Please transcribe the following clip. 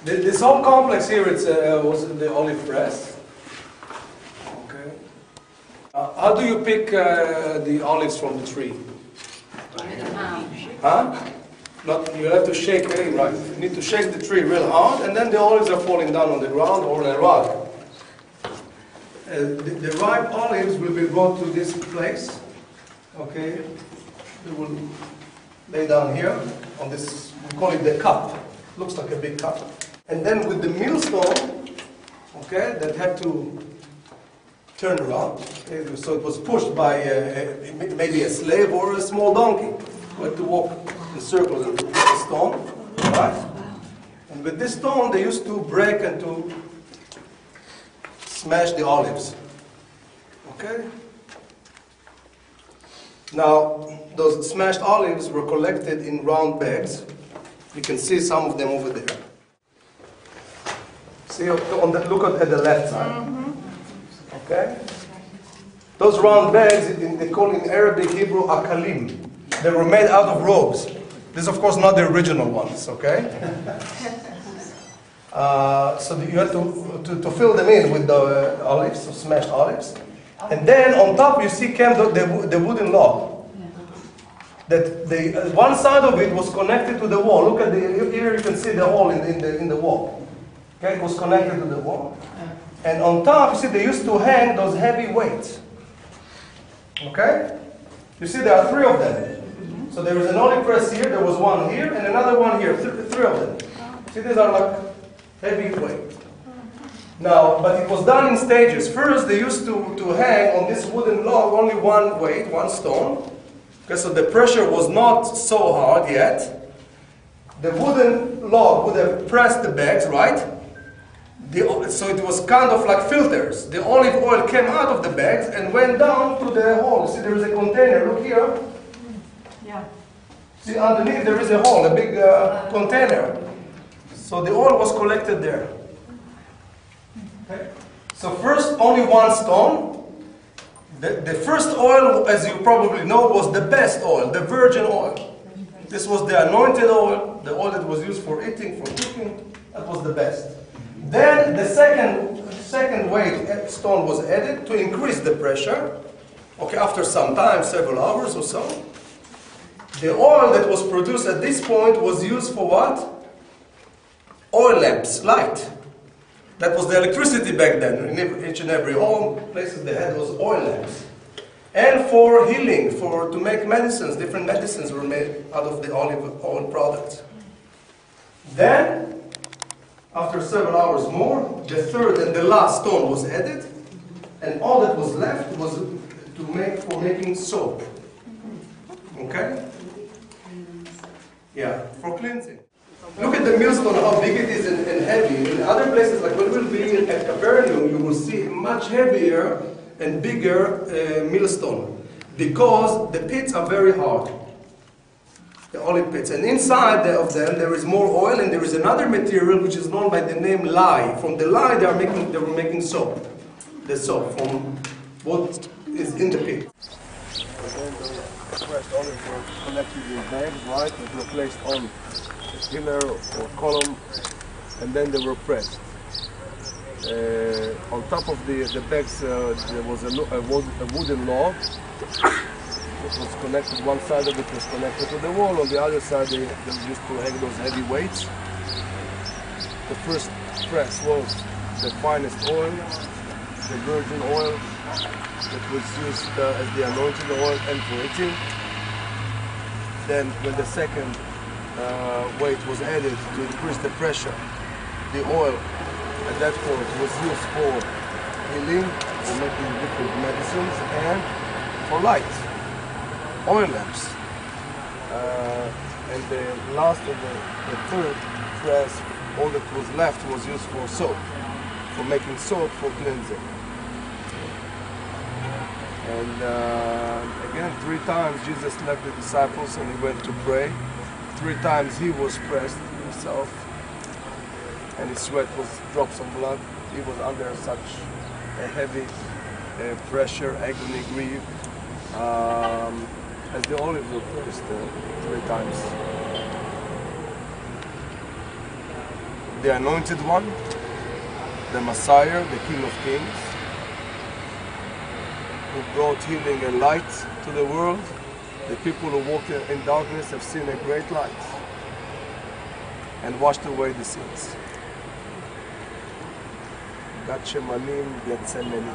This whole complex here was the olive press. Okay. How do you pick the olives from the tree? Huh? You have to shake, right? You need to shake the tree real hard, and then the olives are falling down on the ground or on a rug. The ripe olives will be brought to this place. Okay, they will lay down here on this. We call it the cup. Looks like a big cup. And then with the millstone, okay, that had to turn around. Okay, so it was pushed by maybe a slave or a small donkey who had to walk in circles and with a stone, right? And with this stone, they used to break and to smash the olives. Okay? Now, those smashed olives were collected in round bags. You can see some of them over there. See, look at the left side. Okay? Those round bags, they call in Arabic, Hebrew, akalim. They were made out of robes. This is, of course, not the original ones, okay? So you have to fill them in with the olives, so smashed olives. And then on top you see came the wooden log. That one side of it was connected to the wall. Look at here you can see the hole in the wall. Okay, it was connected to the wall. And on top, you see they used to hang those heavy weights. Okay? You see there are three of them. So there is an olive press here, there was one here, and another one here. Three of them. See, these are like heavy weight. Now, but it was done in stages. First, they used to hang on this wooden log only one weight, one stone. Okay, so the pressure was not so hard yet. The wooden log would have pressed the bags, right? So it was kind of like filters. The olive oil came out of the bags and went down to the hole. See, there is a container. Look here. Yeah. See, underneath there is a hole, a big container. So the oil was collected there. Okay. So first, only one stone. The first oil, as you probably know, was the best oil, the virgin oil. This was the anointed oil, the oil that was used for eating, for cooking. That was the best. Then the second weight stone was added to increase the pressure. Okay, after some time, several hours or so. The oil that was produced at this point was used for what? Oil lamps, light. That was the electricity back then. In each and every home, places they had those oil lamps. And for healing, to make medicines, different medicines were made out of the olive oil products. Then, after several hours more, the third and the last stone was added, and all that was left was for making soap. Okay? Yeah, for cleansing. Look at the millstone, how big it is and heavy. In other places, like when we'll be at Capernaum, you will see much heavier and bigger millstone, because the pits are very hard. The olive pits. And inside of them there is more oil, and there is another material which is known by the name lye. From the lye they were making soap. The soap from what is in the pit. And then the pressed olives were collected in bags, right, and were placed on a pillar or column, and then they were pressed. On top of the bags there was a wooden log. It was connected, one side of it was connected to the wall, on the other side they used to hang those heavy weights. The first press was the finest oil, the virgin oil, that was used as the anointing oil and for eating. Then when the second weight was added to increase the pressure, the oil at that point was used for healing, for making different medicines, and for light. Oil lamps. And the last of the third press, all that was left was used for soap, for making soap for cleansing. And again, 3 times Jesus left the disciples and he went to pray. 3 times he was pressed himself, and his sweat was drops of blood. He was under such a heavy pressure, agony, grief. As the olives were pressed 3 times. the Anointed One, the Messiah, the King of Kings, who brought healing and light to the world. The people who walk in darkness have seen a great light and washed away the sins. Gat Shemanim Gethsemane.